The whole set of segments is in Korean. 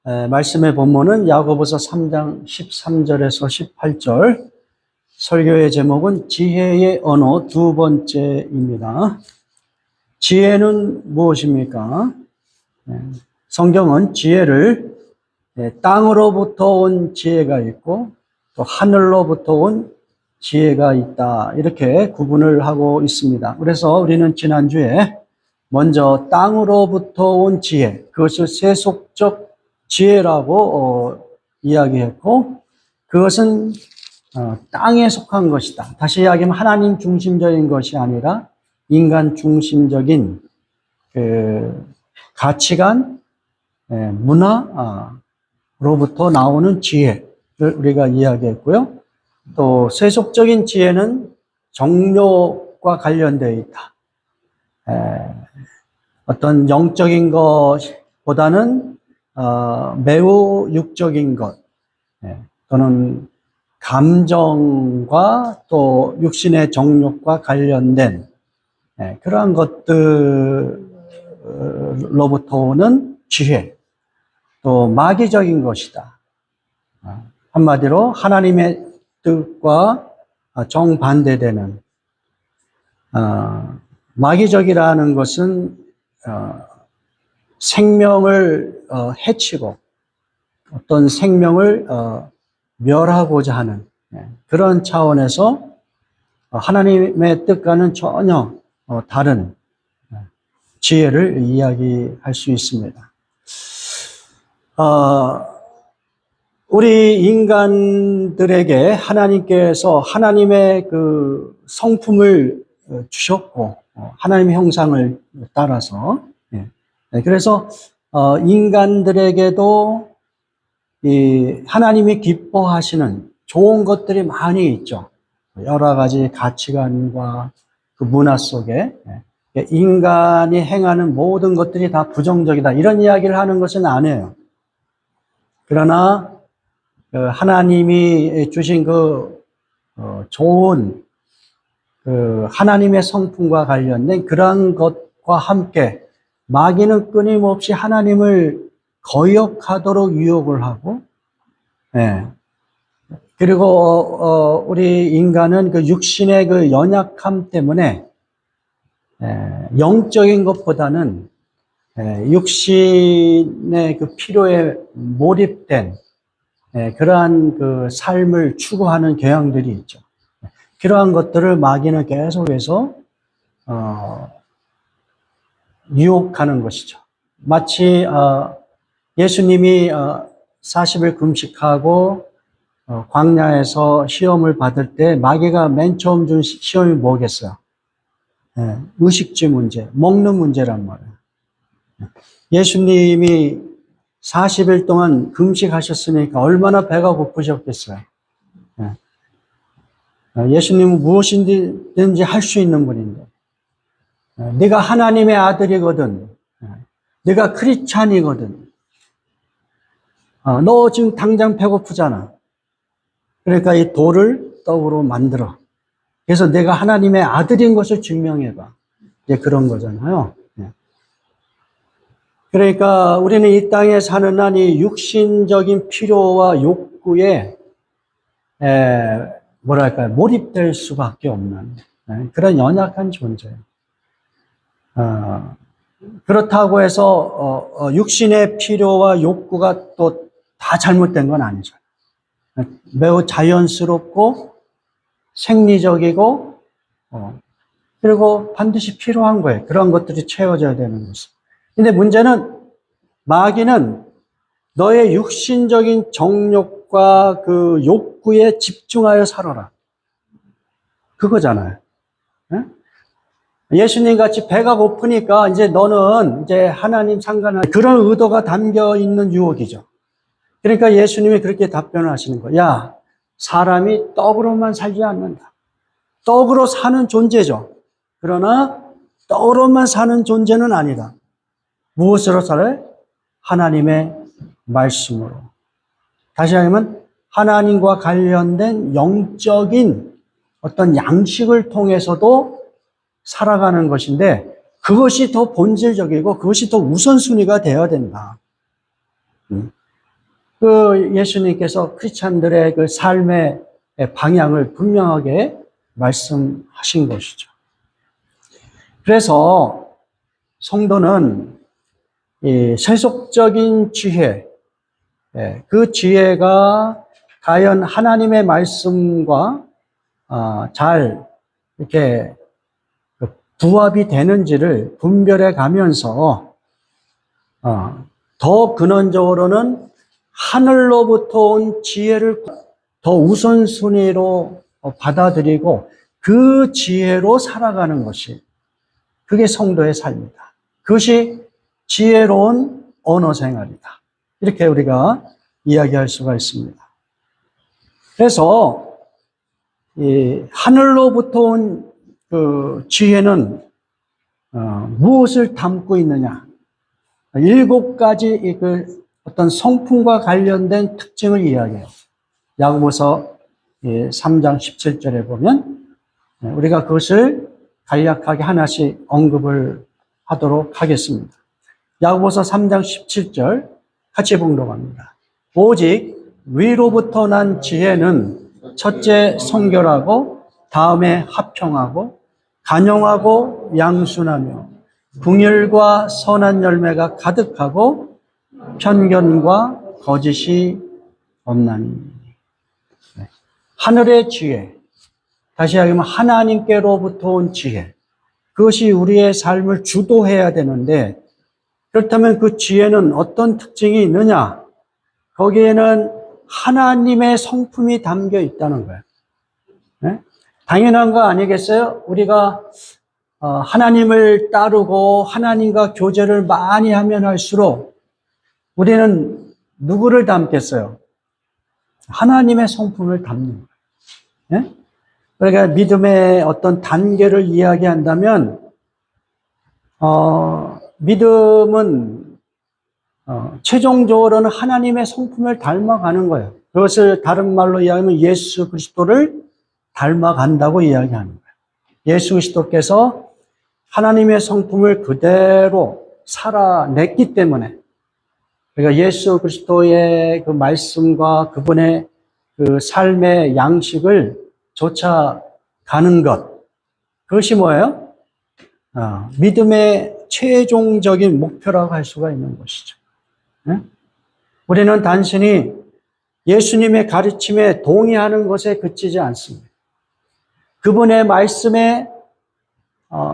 말씀의 본문은 야고보서 3장 13절에서 18절. 설교의 제목은 지혜의 언어 두 번째입니다. 지혜는 무엇입니까? 성경은 지혜를 땅으로부터 온 지혜가 있고 또 하늘로부터 온 지혜가 있다, 이렇게 구분을 하고 있습니다. 그래서 우리는 지난주에 먼저 땅으로부터 온 지혜, 그것을 세속적 지혜라고 이야기했고, 그것은 땅에 속한 것이다. 다시 이야기하면 하나님 중심적인 것이 아니라 인간 중심적인 가치관, 문화로부터 나오는 지혜를 우리가 이야기했고요. 또 세속적인 지혜는 정욕과 관련되어 있다. 어떤 영적인 것보다는 매우 육적인 것, 또는 감정과 또 육신의 정욕과 관련된 그러한 것들로부터 오는 지혜, 또 마귀적인 것이다. 한마디로 하나님의 뜻과 정반대되는, 마귀적이라는 것은 생명을 해치고 어떤 생명을 멸하고자 하는 그런 차원에서 하나님의 뜻과는 전혀 다른 지혜를 이야기할 수 있습니다. 우리 인간들에게 하나님께서 하나님의 그 성품을 주셨고, 하나님의 형상을 따라서, 그래서 인간들에게도 이 하나님이 기뻐하시는 좋은 것들이 많이 있죠. 여러 가지 가치관과 그 문화 속에 인간이 행하는 모든 것들이 다 부정적이다, 이런 이야기를 하는 것은 아니에요. 그러나 하나님이 주신 그 좋은 그 하나님의 성품과 관련된 그러한 것과 함께 마귀는 끊임없이 하나님을 거역하도록 유혹을 하고, 그리고 우리 인간은 그 육신의 그 연약함 때문에 영적인 것보다는 육신의 그 필요에 몰입된 그러한 그 삶을 추구하는 경향들이 있죠. 그러한 것들을 마귀는 계속해서 유혹하는 것이죠. 마치 예수님이 40일 금식하고 광야에서 시험을 받을 때 마귀가 맨 처음 준 시험이 뭐겠어요? 의식주 문제, 먹는 문제란 말이에요. 예수님이 40일 동안 금식하셨으니까 얼마나 배가 고프셨겠어요. 예수님은 무엇이든지 할 수 있는 분인데, 네가 하나님의 아들이거든, 네가 크리스찬이거든, 너 지금 당장 배고프잖아. 그러니까 이 돌을 떡으로 만들어. 그래서 내가 하나님의 아들인 것을 증명해봐. 이제 그런 거잖아요. 그러니까 우리는 이 땅에 사는 한 이 육신적인 필요와 욕구에 몰입될 수밖에 없는 그런 연약한 존재예요. 그렇다고 해서 육신의 필요와 욕구가 또 다 잘못된 건 아니죠. 매우 자연스럽고 생리적이고 그리고 반드시 필요한 거예요. 그런 것들이 채워져야 되는 것은. 근데 문제는 마귀는 너의 육신적인 정욕과 그 욕구에 집중하여 살아라, 그거잖아요. 예수님 같이 배가 고프니까 이제 너는 이제 하나님 상관한 그런 의도가 담겨 있는 유혹이죠. 그러니까 예수님이 그렇게 답변을 하시는 거예요. 야, 사람이 떡으로만 살지 않는다. 떡으로 사는 존재죠. 그러나 떡으로만 사는 존재는 아니다. 무엇으로 살아요? 하나님의 말씀으로. 다시 하면 하나님과 관련된 영적인 어떤 양식을 통해서도 살아가는 것인데, 그것이 더 본질적이고 그것이 더 우선순위가 되어야 된다. 그 예수님께서 크리스찬들의 그 삶의 방향을 분명하게 말씀하신 것이죠. 그래서 성도는 이 세속적인 지혜, 그 지혜가 과연 하나님의 말씀과 잘 이렇게 부합이 되는지를 분별해 가면서 더 근원적으로는 하늘로부터 온 지혜를 더 우선순위로 받아들이고 그 지혜로 살아가는 것이, 그게 성도의 삶이다. 그것이 지혜로운 언어 생활이다. 이렇게 우리가 이야기할 수가 있습니다. 그래서 이 하늘로부터 온 그 지혜는 무엇을 담고 있느냐? 7가지 그 어떤 성품과 관련된 특징을 이야기해요. 야고보서 3장 17절에 보면 우리가 그것을 간략하게 하나씩 언급을 하도록 하겠습니다. 야고보서 3장 17절 같이 봉독합니다. 오직 위로부터 난 지혜는 첫째 성결하고 다음에 합평하고 간용하고 양순하며 긍휼과 선한 열매가 가득하고 편견과 거짓이 없나니. 하늘의 지혜, 다시 이야기하면 하나님께로부터 온 지혜, 그것이 우리의 삶을 주도해야 되는데, 그렇다면 그 지혜는 어떤 특징이 있느냐? 거기에는 하나님의 성품이 담겨 있다는 거예요. 네? 당연한 거 아니겠어요? 우리가 하나님을 따르고 하나님과 교제를 많이 하면 할수록 우리는 누구를 닮겠어요? 하나님의 성품을 닮는 거예요. 네? 그러니까 믿음의 어떤 단계를 이야기한다면 믿음은 최종적으로는 하나님의 성품을 닮아가는 거예요. 그것을 다른 말로 이야기하면 예수 그리스도를 닮아간다고 이야기하는 거예요. 예수 그리스도께서 하나님의 성품을 그대로 살아냈기 때문에, 그러니까 예수 그리스도의 그 말씀과 그분의 그 삶의 양식을 쫓아가는 것, 그것이 뭐예요? 믿음의 최종적인 목표라고 할 수가 있는 것이죠. 네? 우리는 단순히 예수님의 가르침에 동의하는 것에 그치지 않습니다. 그분의 말씀에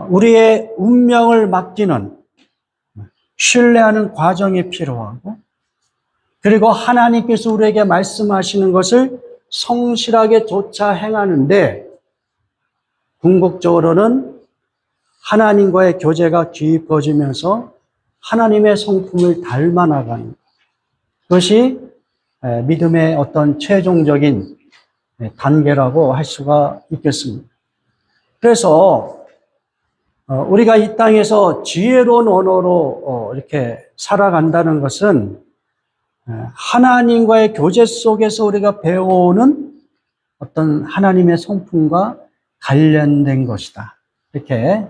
우리의 운명을 맡기는, 신뢰하는 과정이 필요하고, 그리고 하나님께서 우리에게 말씀하시는 것을 성실하게 쫓아 행하는데, 궁극적으로는 하나님과의 교제가 깊어지면서 하나님의 성품을 닮아 나가는 것, 그것이 믿음의 어떤 최종적인 단계라고 할 수가 있겠습니다. 그래서 우리가 이 땅에서 지혜로운 언어로 이렇게 살아간다는 것은 하나님과의 교제 속에서 우리가 배워오는 어떤 하나님의 성품과 관련된 것이다. 이렇게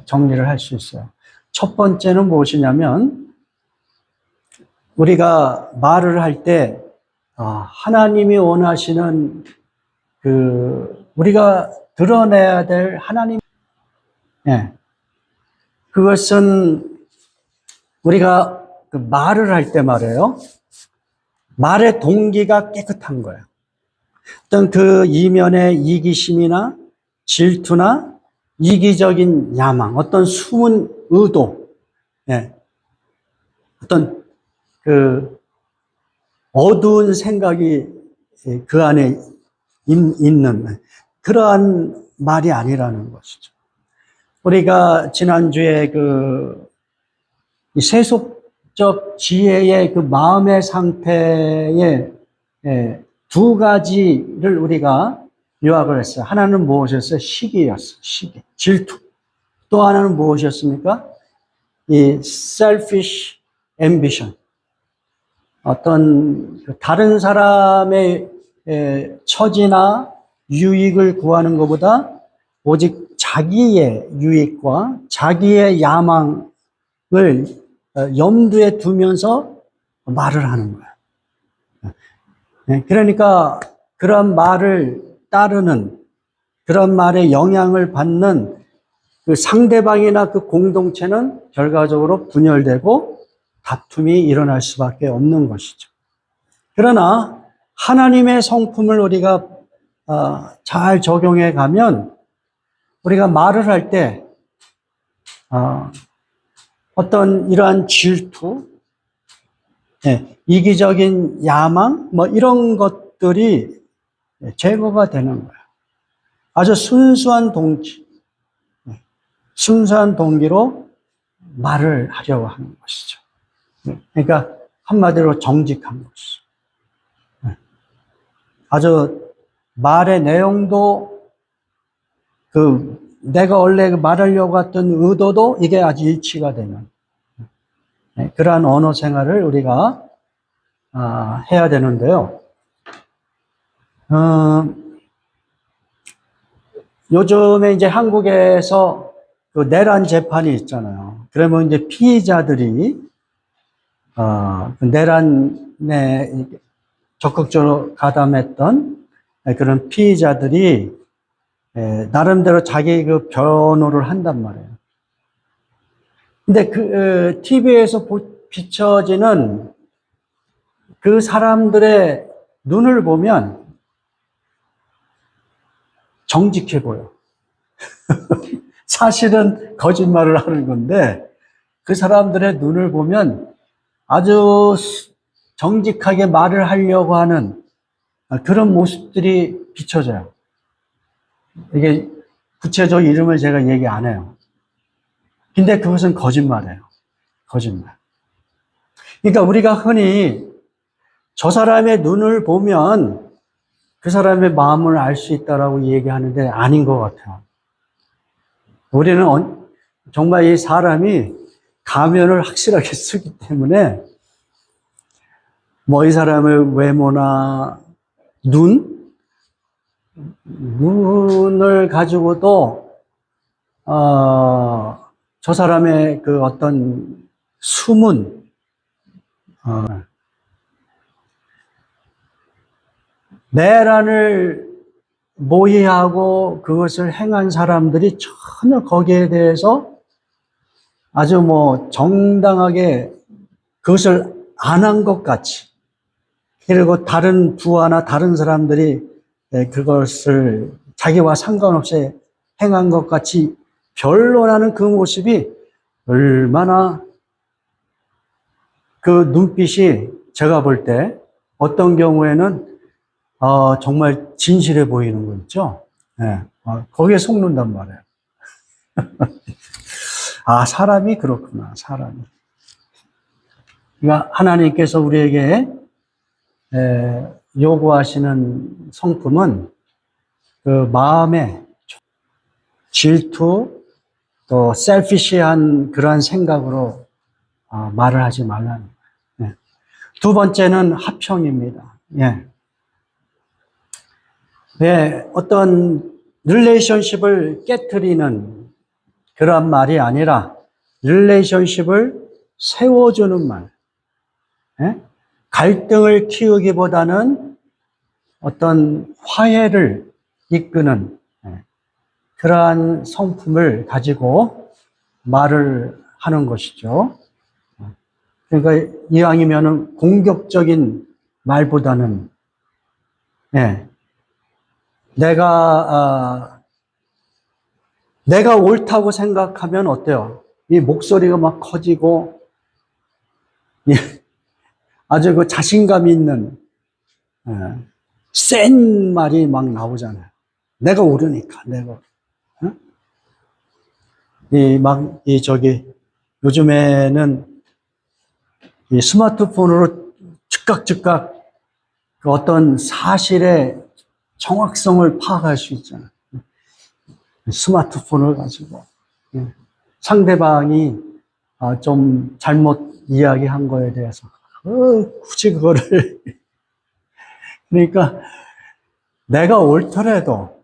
정리를 할 수 있어요. 첫 번째는 무엇이냐면, 우리가 말을 할 때 하나님이 원하시는 우리가 드러내야 될 하나님, 그것은 우리가 그 말을 할 때 말이에요. 말의 동기가 깨끗한 거예요. 어떤 그 이면의 이기심이나 질투나 이기적인 야망, 어떤 숨은 의도, 어떤 그 어두운 생각이 그 안에 있는 그러한 말이 아니라는 것이죠. 우리가 지난주에 이 세속적 지혜의 그 마음의 상태의 2가지를 우리가 요약을 했어요. 하나는 무엇이었어요? 시기였어요. 시기, 질투. 또 하나는 무엇이었습니까? 이 selfish ambition. 어떤 다른 사람의 처지나 유익을 구하는 것보다 오직 자기의 유익과 자기의 야망을 염두에 두면서 말을 하는 거예요. 그러니까 그런 말을 따르는, 그런 말에 영향을 받는 그 상대방이나 그 공동체는 결과적으로 분열되고 다툼이 일어날 수밖에 없는 것이죠. 그러나 하나님의 성품을 우리가 잘 적용해 가면 우리가 말을 할 때 어떤 이러한 질투, 이기적인 야망, 뭐 이런 것들이 제거가 되는 거예요. 아주 순수한 동기, 순수한 동기로 말을 하려고 하는 것이죠. 그러니까 한마디로 정직한 것이죠. 아주 말의 내용도 내가 원래 말하려고 했던 의도도 이게 아주 일치가 되는 그러한 언어 생활을 우리가 해야 되는데요. 요즘에 이제 한국에서 그 내란 재판이 있잖아요. 그러면 이제 피의자들이 그 내란에 적극적으로 가담했던 그런 피의자들이 나름대로 자기 그 변호를 한단 말이에요. 근데 TV에서 비춰지는 그 사람들의 눈을 보면 정직해 보여. 사실은 거짓말을 하는 건데 그 사람들의 눈을 보면 아주 정직하게 말을 하려고 하는 그런 모습들이 비춰져요. 이게 구체적 이름을 제가 얘기 안 해요. 근데 그것은 거짓말이에요. 거짓말. 그러니까 우리가 흔히 저 사람의 눈을 보면 그 사람의 마음을 알 수 있다라고 얘기하는데 아닌 것 같아요. 우리는 정말 이 사람이 가면을 확실하게 쓰기 때문에 뭐 이 사람의 외모나 눈을 가지고도 저 사람의 그 어떤 숨은 내란을 모의하고 그것을 행한 사람들이 전혀 거기에 대해서 아주 뭐 정당하게 그것을 안 한 것 같이, 그리고 다른 부하나 다른 사람들이 그것을 자기와 상관없이 행한 것 같이 변론하는 그 모습이 얼마나 그 눈빛이 제가 볼 때 어떤 경우에는 정말 진실해 보이는 거 있죠? 네. 거기에 속는단 말이에요. 사람이 그렇구나, 사람이. 그러니까 하나님께서 우리에게 요구하시는 성품은 그 마음에 질투, 또 셀피시한 그러한 생각으로 말을 하지 말라는 거예요. 두 번째는 하평입니다. 어떤 릴레이션십을 깨트리는 그런 말이 아니라 릴레이션십을 세워주는 말. 갈등을 키우기보다는 어떤 화해를 이끄는 그러한 성품을 가지고 말을 하는 것이죠. 그러니까 이왕이면은 공격적인 말보다는 내가 옳다고 생각하면 어때요? 이 목소리가 막 커지고 아주 그 자신감 있는 센 말이 막 나오잖아요. 내가 옳으니까 내가 요즘에는 이 스마트폰으로 즉각 그 어떤 사실의 정확성을 파악할 수 있잖아요. 스마트폰을 가지고 상대방이 좀 잘못 이야기한 거에 대해서 굳이 그거를 그러니까 내가 옳더라도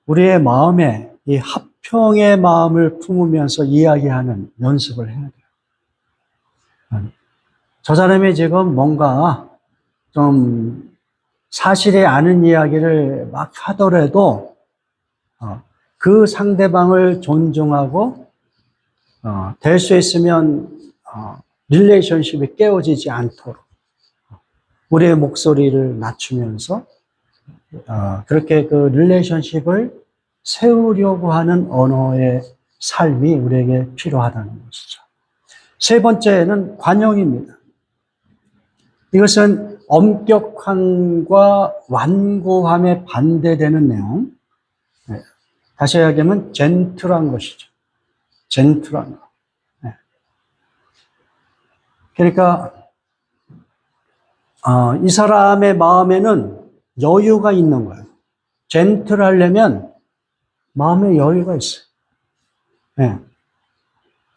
우리의 마음에 이 합평의 마음을 품으면서 이야기하는 연습을 해야 돼요. 저 사람이 지금 뭔가 좀 사실이 아닌 이야기를 막 하더라도 그 상대방을 존중하고 될 수 있으면 릴레이션십이 깨어지지 않도록 우리의 목소리를 낮추면서 그렇게 그 릴레이션십을 세우려고 하는 언어의 삶이 우리에게 필요하다는 것이죠. 세 번째는 관용입니다. 이것은 엄격함과 완고함에 반대되는 내용. 다시 이야기하면 젠틀한 것이죠. 젠틀한 것. 그러니까 이 사람의 마음에는 여유가 있는 거예요. 젠틀하려면 마음에 여유가 있어요. 네.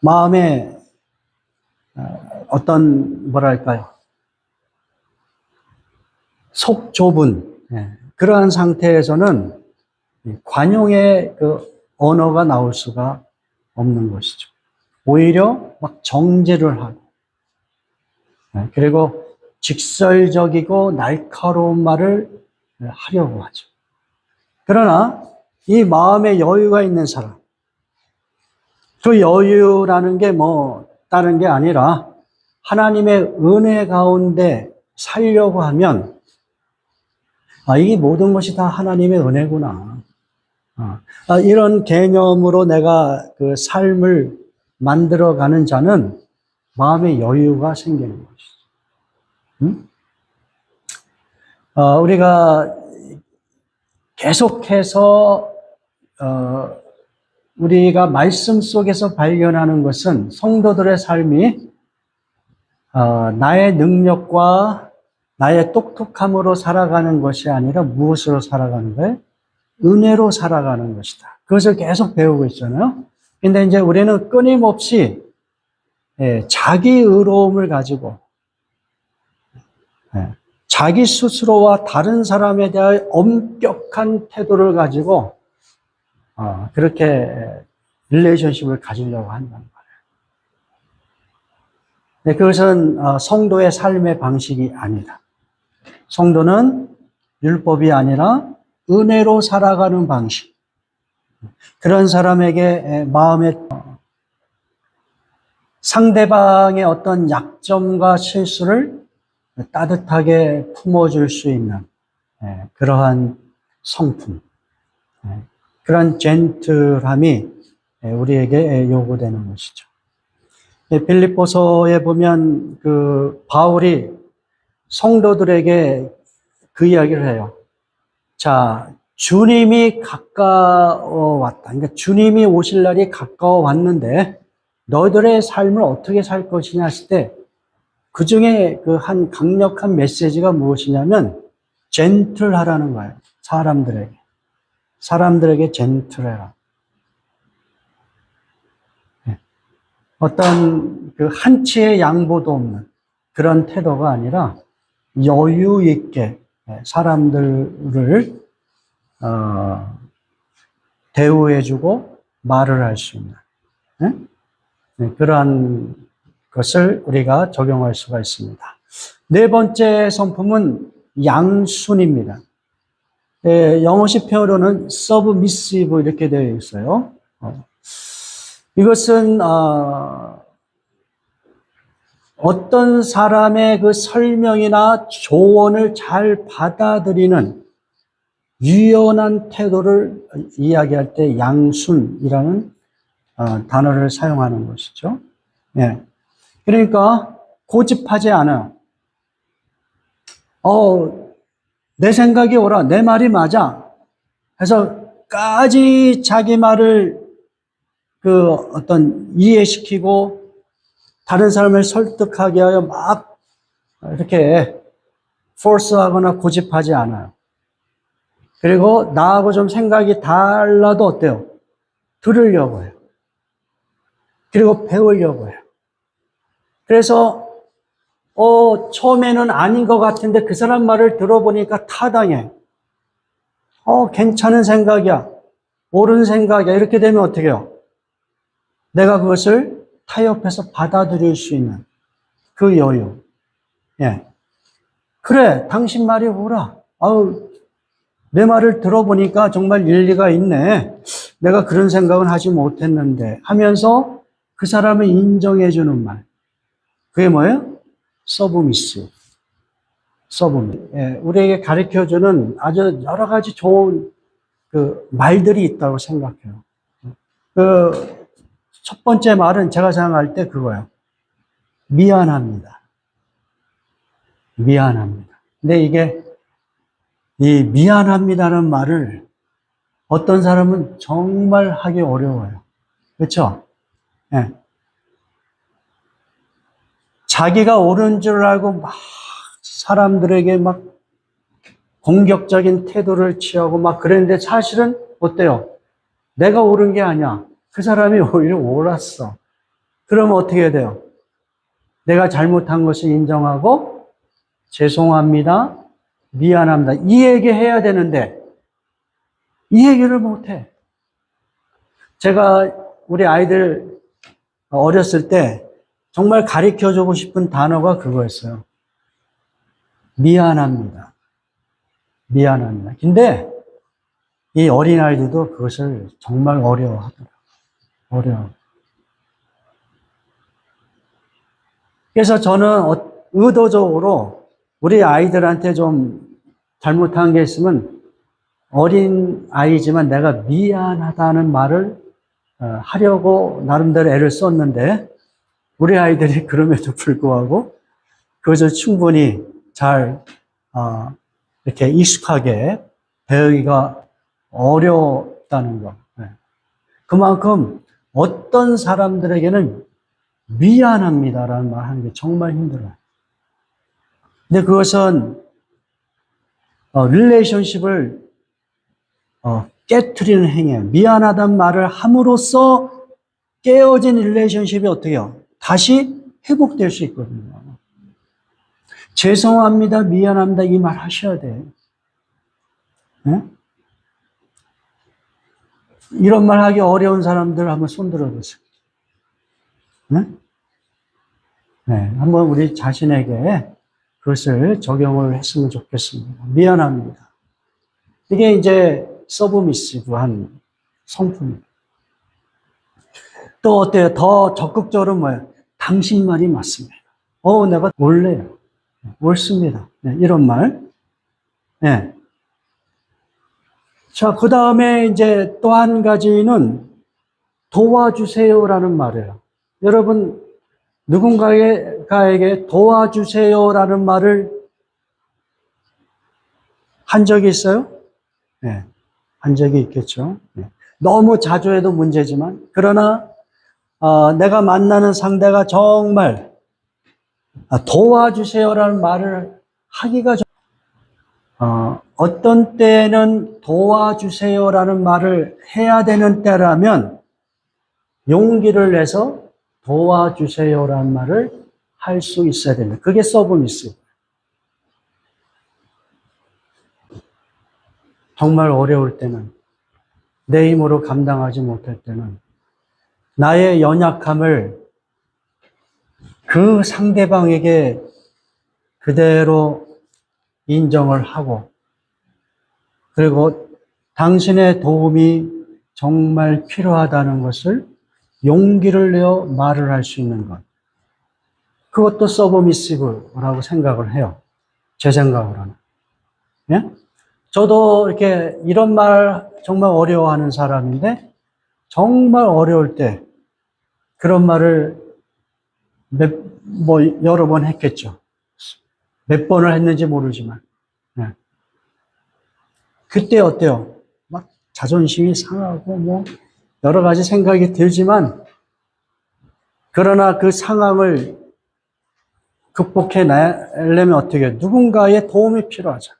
마음에 어떤 뭐랄까요? 속 좁은 그러한 상태에서는 관용의 그 언어가 나올 수가 없는 것이죠. 오히려 막 정죄를 하고 그리고 직설적이고 날카로운 말을 하려고 하죠. 그러나 이 마음에 여유가 있는 사람, 그 여유라는 게 뭐 다른 게 아니라 하나님의 은혜 가운데 살려고 하면 이 모든 것이 다 하나님의 은혜구나. 이런 개념으로 내가 그 삶을 만들어가는 자는 마음의 여유가 생기는 것이죠. 우리가 계속해서 우리가 말씀 속에서 발견하는 것은 성도들의 삶이 나의 능력과 나의 똑똑함으로 살아가는 것이 아니라 무엇으로 살아가는 거예요? 은혜로 살아가는 것이다. 그것을 계속 배우고 있잖아요. 근데 이제 우리는 끊임없이 자기 의로움을 가지고 자기 스스로와 다른 사람에 대한 엄격한 태도를 가지고 그렇게 릴레이션십을 가지려고 한다는 거예요. 그것은 성도의 삶의 방식이 아니다. 성도는 율법이 아니라 은혜로 살아가는 방식. 그런 사람에게 마음에 상대방의 어떤 약점과 실수를 따뜻하게 품어줄 수 있는 그러한 성품, 그런 젠틀함이 우리에게 요구되는 것이죠. 빌립보서에 보면 그 바울이 성도들에게 그 이야기를 해요. 자, 주님이 가까워 왔다. 그러니까 주님이 오실 날이 가까워 왔는데 너희들의 삶을 어떻게 살 것이냐 했을 때 그 중에 그 한 강력한 메시지가 무엇이냐면 젠틀하라는 거예요. 사람들에게 젠틀해라. 어떤 그 한치의 양보도 없는 그런 태도가 아니라 여유 있게 사람들을 대우해주고 말을 할 수 있는 그러한 것을 우리가 적용할 수가 있습니다. 네 번째 성품은 양순입니다. 영어식 표현으로는 submissive 이렇게 되어 있어요. 이것은 어떤 사람의 그 설명이나 조언을 잘 받아들이는 유연한 태도를 이야기할 때 양순이라는 단어를 사용하는 것이죠. 그러니까 고집하지 않아요. 내 생각이 옳아, 내 말이 맞아 해서까지 자기 말을 그 어떤 이해시키고 다른 사람을 설득하게 하여 막 이렇게 포스하거나 고집하지 않아요. 그리고 나하고 좀 생각이 달라도 어때요? 들으려고 해요. 그리고 배우려고 해요. 그래서 처음에는 아닌 것 같은데 그 사람 말을 들어보니까 타당해. 괜찮은 생각이야. 옳은 생각이야. 이렇게 되면 어떻게 해요? 내가 그것을 타협해서 받아들일 수 있는 그 여유. 예. 그래, 당신 말이 옳아. 아우, 내 말을 들어보니까 정말 일리가 있네. 내가 그런 생각은 하지 못했는데 하면서 그 사람을 인정해주는 말. 그게 뭐예요? 서브미스. 서브미. 예, 우리에게 가르쳐주는 아주 여러 가지 좋은 그 말들이 있다고 생각해요. 그 첫 번째 말은 제가 생각할 때 그거예요. 미안합니다. 미안합니다. 근데 이게 이 미안합니다는 말을 어떤 사람은 정말 하기 어려워요. 그렇죠? 예. 자기가 옳은 줄 알고 막 사람들에게 막 공격적인 태도를 취하고 막 그랬는데 사실은 어때요? 내가 옳은 게 아니야. 그 사람이 오히려 옳았어. 그러면 어떻게 해야 돼요? 내가 잘못한 것을 인정하고 죄송합니다. 미안합니다. 이 얘기 해야 되는데 이 얘기를 못해. 제가 우리 아이들 어렸을 때 정말 가르쳐주고 싶은 단어가 그거였어요. 미안합니다. 미안합니다. 근데 이 어린아이들도 그것을 정말 어려워하더라고요. 어려워. 그래서 저는 의도적으로 우리 아이들한테 좀 잘못한 게 있으면 어린 아이지만 내가 미안하다는 말을 하려고 나름대로 애를 썼는데 우리 아이들이 그럼에도 불구하고 그것을 충분히 잘 이렇게 익숙하게 배우기가 어렵다는 거. 그만큼 어떤 사람들에게는 미안합니다라는 말 하는 게 정말 힘들어요. 근데 그것은 릴레이션십을 깨트리는 행위예요. 미안하다는 말을 함으로써 깨어진 릴레이션십이 어떻게 해요? 다시 회복될 수 있거든요. 죄송합니다, 미안합니다 이 말 하셔야 돼요. 네? 이런 말 하기 어려운 사람들 한번 손 들어보세요. 네? 네, 한번 우리 자신에게 그것을 적용을 했으면 좋겠습니다. 미안합니다. 이게 이제 서브미시브한 성품입니다. 또 어때요? 더 적극적으로 뭐예요? 당신 말이 맞습니다. 내가 옳네요. 옳습니다. 네, 이런 말. 네. 자, 그 다음에 이제 또 한 가지는 도와주세요라는 말이에요. 여러분, 누군가에게 도와주세요라는 말을 한 적이 있어요? 네. 한 적이 있겠죠. 네. 너무 자주 해도 문제지만, 그러나, 내가 만나는 상대가 정말 도와주세요라는 말을 하기가 어떤 때는 도와주세요라는 말을 해야 되는 때라면 용기를 내서 도와주세요라는 말을 할 수 있어야 됩니다. 그게 서브미스. 정말 어려울 때는, 내 힘으로 감당하지 못할 때는 나의 연약함을 그 상대방에게 그대로 인정을 하고, 그리고 당신의 도움이 정말 필요하다는 것을 용기를 내어 말을 할 수 있는 것. 그것도 서브미시브라고 생각을 해요. 제 생각으로는. 예? 저도 이렇게 이런 말 정말 어려워하는 사람인데, 정말 어려울 때 그런 말을 여러 번 했겠죠. 몇 번을 했는지 모르지만. 네. 그때 어때요? 막 자존심이 상하고 여러 가지 생각이 들지만, 그러나 그 상황을 극복해내려면 어떻게 해요? 누군가의 도움이 필요하죠.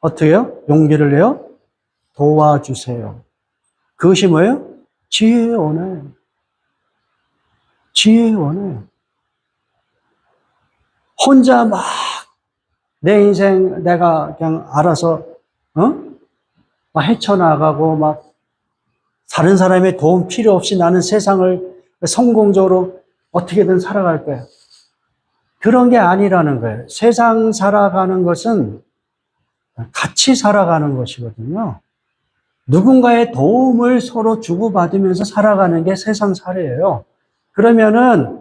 어떻게 해요? 용기를 내요? 도와주세요. 그것이 뭐예요? 지혜의 언어예요. 지혜의 언어예요. 혼자 막 내 인생 내가 그냥 알아서 막 헤쳐나가고 막 다른 사람의 도움 필요 없이 나는 세상을 성공적으로 어떻게든 살아갈 거야. 그런 게 아니라는 거예요. 세상 살아가는 것은 같이 살아가는 것이거든요. 누군가의 도움을 서로 주고받으면서 살아가는 게 세상 살이에요. 그러면은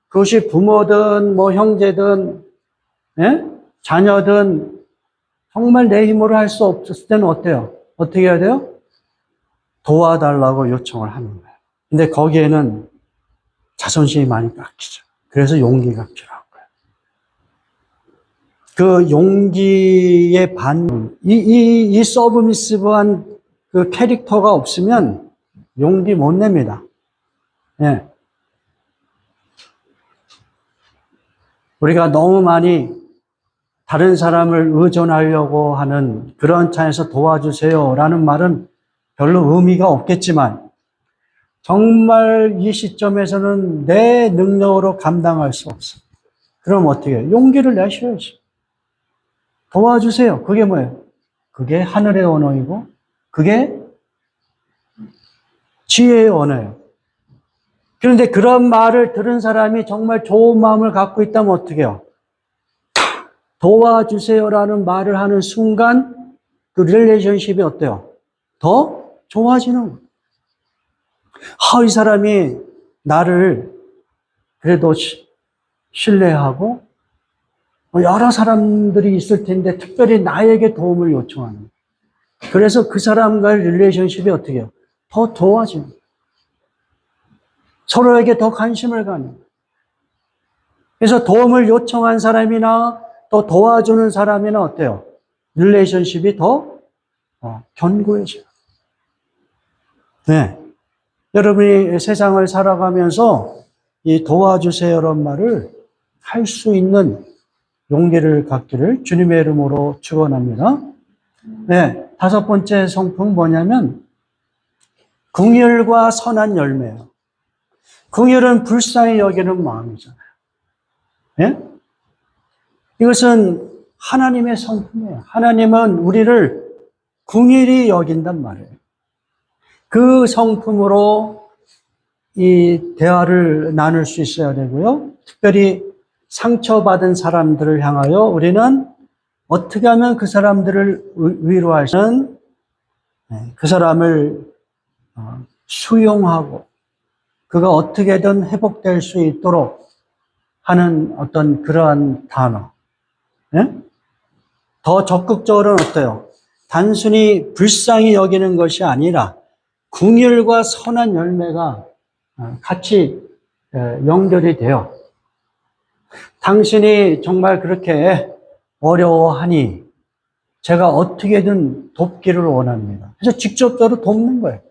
그것이 부모든 뭐 형제든 예? 자녀든 정말 내 힘으로 할 수 없을 때는 어때요? 어떻게 해야 돼요? 도와달라고 요청을 하는 거예요. 근데 거기에는 자존심이 많이 깎이죠. 그래서 용기가 필요한 거예요. 그 용기의 이 서브미시브한 그 캐릭터가 없으면 용기 못 냅니다. 예. 우리가 너무 많이 다른 사람을 의존하려고 하는 그런 차에서 도와주세요라는 말은 별로 의미가 없겠지만 정말 이 시점에서는 내 능력으로 감당할 수 없어. 그럼 어떻게 해요? 용기를 내셔야지. 도와주세요. 그게 뭐예요? 그게 하늘의 언어이고 그게 지혜의 언어예요. 그런데 그런 말을 들은 사람이 정말 좋은 마음을 갖고 있다면 어떻게 해요? 도와주세요라는 말을 하는 순간 그 릴레이션십이 어때요? 더 좋아지는 거예요. 이 사람이 나를 그래도 신뢰하고 여러 사람들이 있을 텐데 특별히 나에게 도움을 요청하는 거예요. 그래서 그 사람과의 릴레이션십이 어떻게 해요? 더 좋아지는 거예요. 서로에게 더 관심을 갖는 거예요. 그래서 도움을 요청한 사람이나 또 도와주는 사람이나 어때요? 릴레이션십이 더 견고해져요. 네. 여러분이 세상을 살아가면서 이 도와주세요라는 말을 할 수 있는 용기를 갖기를 주님의 이름으로 축원합니다. 네. 5번째 성품은 뭐냐면 긍휼과 선한 열매예요. 긍휼은 불쌍히 여기는 마음이잖아요. 네? 이것은 하나님의 성품이에요. 하나님은 우리를 긍휼히 여긴단 말이에요. 그 성품으로 이 대화를 나눌 수 있어야 되고요. 특별히 상처받은 사람들을 향하여 우리는 어떻게 하면 그 사람들을 위로할 수 있는 그 사람을 수용하고 그가 어떻게든 회복될 수 있도록 하는 어떤 그러한 단어. 네? 더 적극적으로는 어때요? 단순히 불쌍히 여기는 것이 아니라 긍휼과 선한 열매가 같이 연결이 돼요. 당신이 정말 그렇게 어려워하니 제가 어떻게든 돕기를 원합니다. 그래서 직접적으로 돕는 거예요.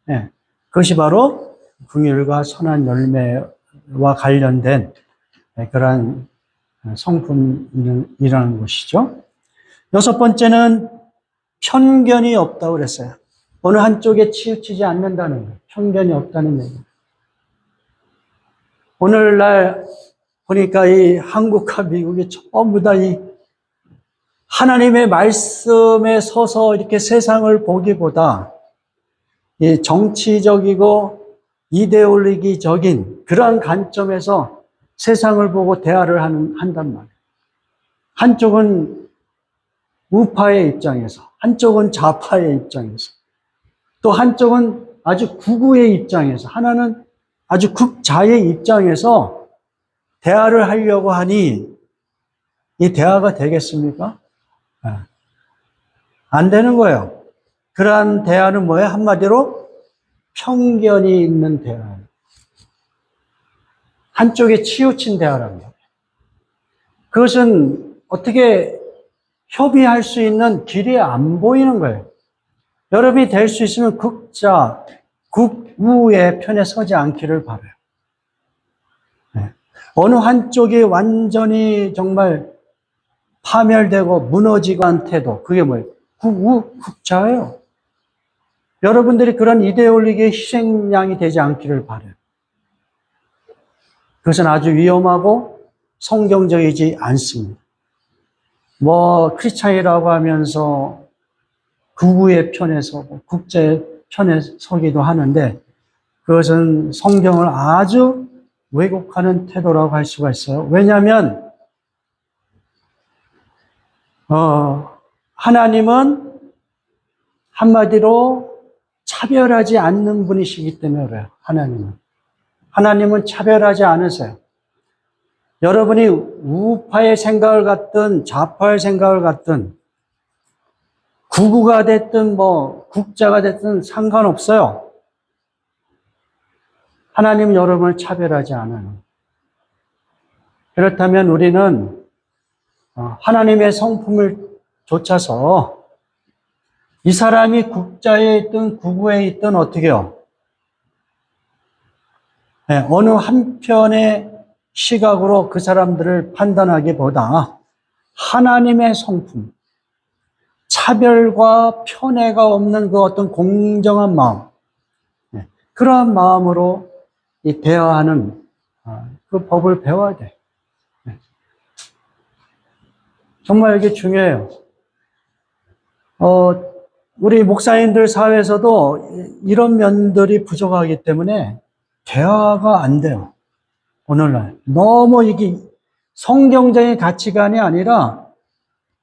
네. 그것이 바로 긍휼과 선한 열매와 관련된 그러한 성품이라는 것이죠. 6번째는 편견이 없다고 그랬어요. 어느 한쪽에 치우치지 않는다는 거예요. 편견이 없다는 얘기예요. 오늘날 보니까 이 한국과 미국이 전부 다 이 하나님의 말씀에 서서 이렇게 세상을 보기보다 이 정치적이고 이데올로기적인 그러한 관점에서 세상을 보고 대화를 한단 말이에요. 한쪽은 우파의 입장에서, 한쪽은 좌파의 입장에서, 또 한쪽은 아주 극우의 입장에서, 하나는 아주 극자의 입장에서 대화를 하려고 하니 이 대화가 되겠습니까? 안 되는 거예요. 그러한 대화는 뭐예요? 한마디로 편견이 있는 대화예요. 한쪽에 치우친 대화랍니다. 그것은 어떻게 협의할 수 있는 길이 안 보이는 거예요. 여러분이 될 수 있으면 극자, 극우의 편에 서지 않기를 바라요. 네. 어느 한쪽이 완전히 정말 파멸되고 무너지고 한 태도, 그게 뭐예요? 극우, 극자예요. 여러분들이 그런 이데올로기의 희생양이 되지 않기를 바라요. 그것은 아주 위험하고 성경적이지 않습니다. 크리스찬이라고 하면서 극우의 편에 서고 국제의 편에 서기도 하는데 그것은 성경을 아주 왜곡하는 태도라고 할 수가 있어요. 왜냐하면 하나님은 한마디로 차별하지 않는 분이시기 때문에 그래요. 하나님은 차별하지 않으세요. 여러분이 우파의 생각을 갖든 좌파의 생각을 갖든 구구가 됐든 국자가 됐든 상관없어요. 하나님은 여러분을 차별하지 않아요. 그렇다면 우리는 하나님의 성품을 좇아서 이 사람이 국자에 있든 구구에 있든 어떻게 해요? 네, 어느 한편의 시각으로 그 사람들을 판단하기보다 하나님의 성품, 차별과 편애가 없는 그 어떤 공정한 마음, 그러한 마음으로 이 대화하는 그 법을 배워야 돼. 정말 이게 중요해요. 우리 목사님들 사회에서도 이런 면들이 부족하기 때문에 대화가 안 돼요. 오늘날. 너무 이게 성경적인 가치관이 아니라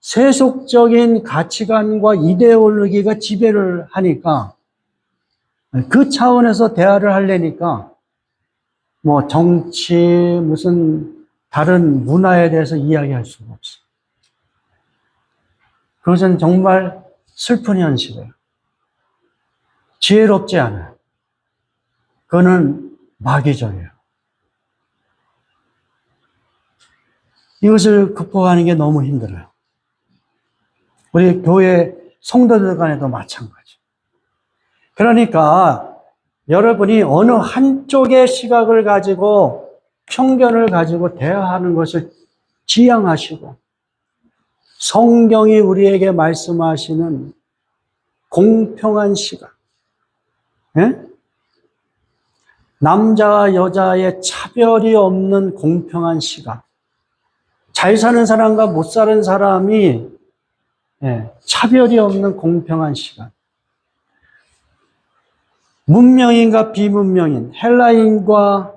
세속적인 가치관과 이데올로기가 지배를 하니까 그 차원에서 대화를 하려니까 정치, 무슨 다른 문화에 대해서 이야기할 수가 없어요. 그것은 정말 슬픈 현실이에요. 지혜롭지 않아요. 그거는 마귀적이에요. 이것을 극복하는 게 너무 힘들어요. 우리 교회 성도들 간에도 마찬가지. 그러니까 여러분이 어느 한쪽의 시각을 가지고 편견을 가지고 대화하는 것을 지양하시고 성경이 우리에게 말씀하시는 공평한 시각, 남자와 여자의 차별이 없는 공평한 시각, 잘 사는 사람과 못 사는 사람이 차별이 없는 공평한 시각, 문명인과 비문명인, 헬라인과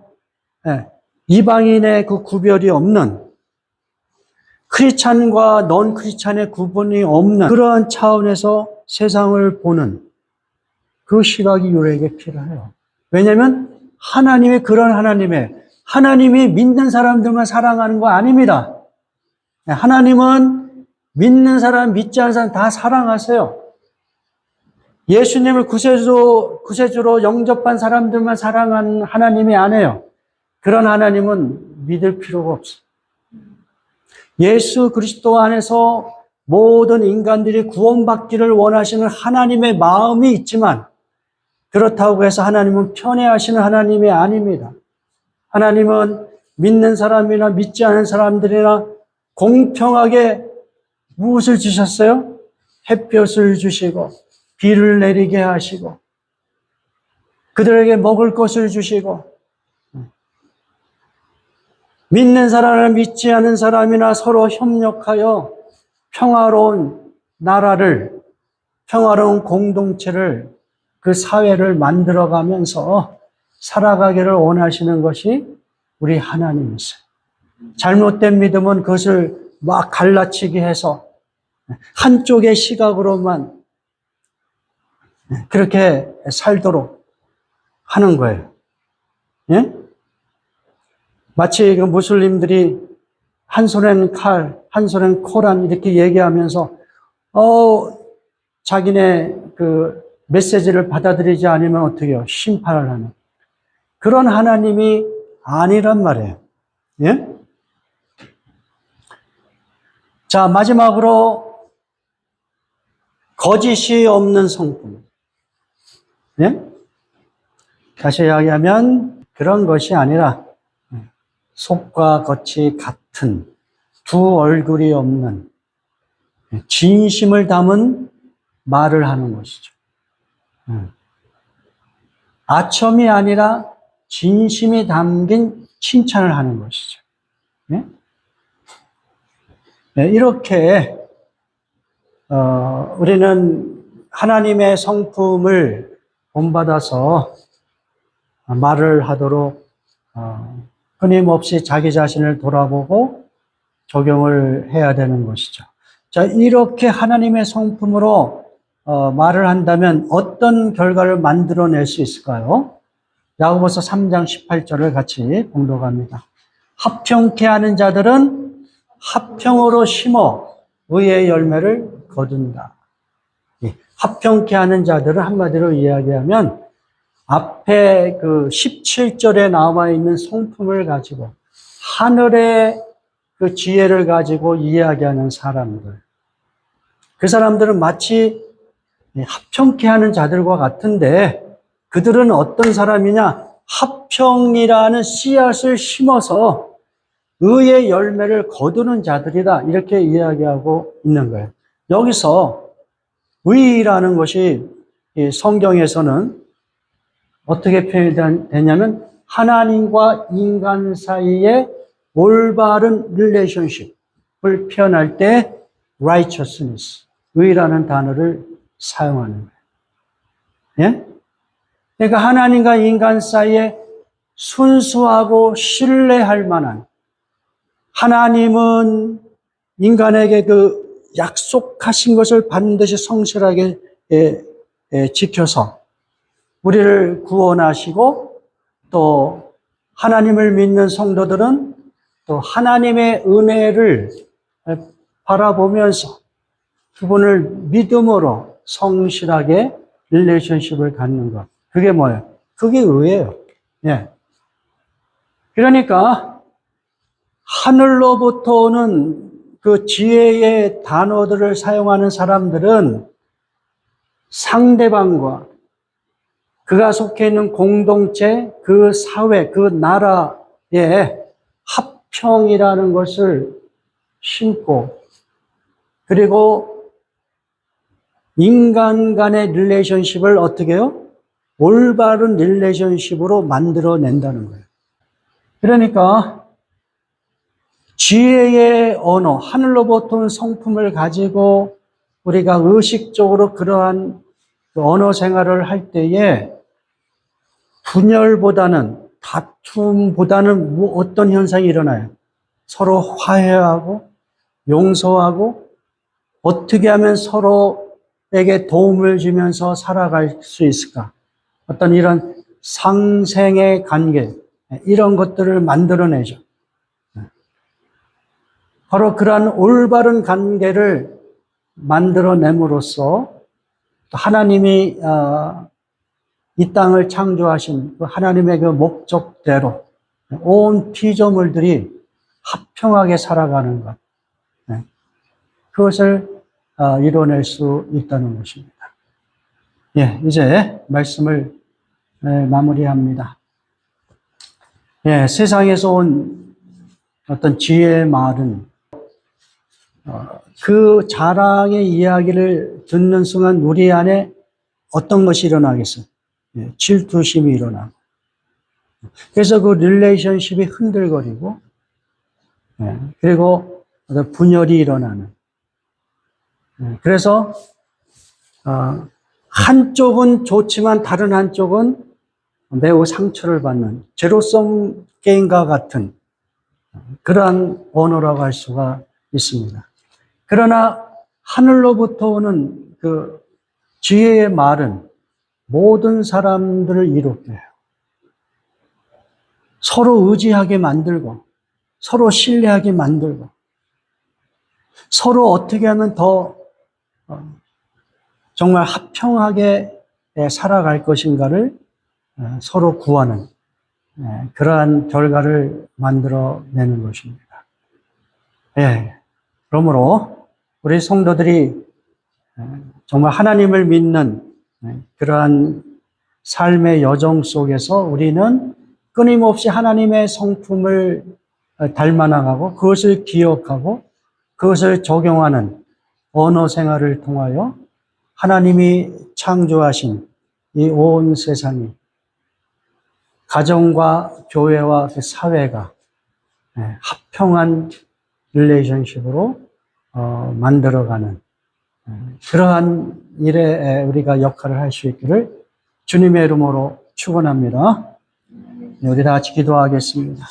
이방인의 그 구별이 없는, 크리스찬과 넌 크리스찬의 구분이 없는 그러한 차원에서 세상을 보는 그 시각이 우리에게 필요해요. 왜냐하면 하나님이 그런 하나님이 믿는 사람들만 사랑하는 거 아닙니다. 하나님은 믿는 사람, 믿지 않는 사람 다 사랑하세요. 예수님을 구세주로 영접한 사람들만 사랑하는 하나님이 아니에요. 그런 하나님은 믿을 필요가 없어요. 예수 그리스도 안에서 모든 인간들이 구원받기를 원하시는 하나님의 마음이 있지만 그렇다고 해서 하나님은 편애하시는 하나님이 아닙니다. 하나님은 믿는 사람이나 믿지 않은 사람들이나 공평하게 무엇을 주셨어요? 햇볕을 주시고 비를 내리게 하시고 그들에게 먹을 것을 주시고 믿는 사람이나 믿지 않은 사람이나 서로 협력하여 평화로운 나라를, 평화로운 공동체를, 그 사회를 만들어가면서 살아가기를 원하시는 것이 우리 하나님이세요. 잘못된 믿음은 그것을 막 갈라치기 해서 한쪽의 시각으로만 그렇게 살도록 하는 거예요. 예? 마치 그 무슬림들이 한 손엔 칼, 한 손엔 코란 이렇게 얘기하면서 자기네 그 메시지를 받아들이지 않으면 어떻게 해요? 심판을 하는 그런 하나님이 아니란 말이에요. 예? 자, 마지막으로 거짓이 없는 성품. 예? 다시 이야기하면 그런 것이 아니라 속과 겉이 같은 두 얼굴이 없는 진심을 담은 말을 하는 것이죠. 아첨이 아니라 진심이 담긴 칭찬을 하는 것이죠. 이렇게 우리는 하나님의 성품을 본받아서 말을 하도록 끊임없이 자기 자신을 돌아보고 적용을 해야 되는 것이죠. 자, 이렇게 하나님의 성품으로 말을 한다면 어떤 결과를 만들어낼 수 있을까요? 야고보서 3장 18절을 같이 봉독합니다. 합평케 하는 자들은 합평으로 심어 의의 열매를 거둔다. 합평케 하는 자들은 한마디로 이야기하면 앞에 그 17절에 나와 있는 성품을 가지고 하늘의 그 지혜를 가지고 이야기하는 사람들. 그 사람들은 마치 합평케 하는 자들과 같은데 그들은 어떤 사람이냐? 합평이라는 씨앗을 심어서 의의 열매를 거두는 자들이다. 이렇게 이야기하고 있는 거예요. 여기서 의라는 것이 성경에서는 어떻게 표현되냐면 하나님과 인간 사이의 올바른 릴레이션십을 표현할 때 righteousness, 의라는 단어를 사용하는 거예요. 예? 그러니까 하나님과 인간 사이에 순수하고 신뢰할 만한, 하나님은 인간에게 그 약속하신 것을 반드시 성실하게 지켜서 우리를 구원하시고, 또 하나님을 믿는 성도들은 또 하나님의 은혜를 바라보면서 그분을 믿음으로 성실하게 릴레이션십을 갖는 것. 그게 뭐예요? 그게 의예요. 예. 그러니까 하늘로부터 오는 그 지혜의 단어들을 사용하는 사람들은 상대방과 그가 속해 있는 공동체, 그 사회, 그 나라에 합평이라는 것을 심고, 그리고 인간 간의 릴레이션십을 어떻게 해요? 올바른 릴레이션십으로 만들어낸다는 거예요. 그러니까 지혜의 언어, 하늘로부터 온 성품을 가지고 우리가 의식적으로 그러한 언어 생활을 할 때에 분열보다는, 다툼보다는 어떤 현상이 일어나요? 서로 화해하고 용서하고 어떻게 하면 서로에게 도움을 주면서 살아갈 수 있을까? 어떤 이런 상생의 관계, 이런 것들을 만들어내죠. 바로 그러한 올바른 관계를 만들어냄으로써 하나님이 이 땅을 창조하신 그 하나님의 그 목적대로 온 피조물들이 합평하게 살아가는 것, 그것을 이뤄낼 수 있다는 것입니다. 예, 이제 말씀을 마무리합니다. 예, 세상에서 온 어떤 지혜의 말은 그 자랑의 이야기를 듣는 순간 우리 안에 어떤 것이 일어나겠어요? 예, 질투심이 일어나고, 그래서 그 릴레이션십이 흔들거리고, 예, 그리고 분열이 일어나는. 예, 그래서 한쪽은 좋지만 다른 한쪽은 매우 상처를 받는 제로섬 게임과 같은 그러한 언어라고 할 수가 있습니다. 그러나 하늘로부터 오는 그 지혜의 말은 모든 사람들을 이롭게 해요. 서로 의지하게 만들고, 서로 신뢰하게 만들고, 서로 어떻게 하면 더 정말 합평하게 살아갈 것인가를 서로 구하는 그러한 결과를 만들어내는 것입니다. 예, 그러므로 우리 성도들이 정말 하나님을 믿는 그러한 삶의 여정 속에서 우리는 끊임없이 하나님의 성품을 닮아나가고 그것을 기억하고 그것을 적용하는 언어 생활을 통하여 하나님이 창조하신 이 온 세상이, 가정과 교회와 그 사회가 합평한 릴레이션십으로 만들어가는 그러한 일에 우리가 역할을 할 수 있기를 주님의 이름으로 축원합니다. 우리 다 같이 기도하겠습니다.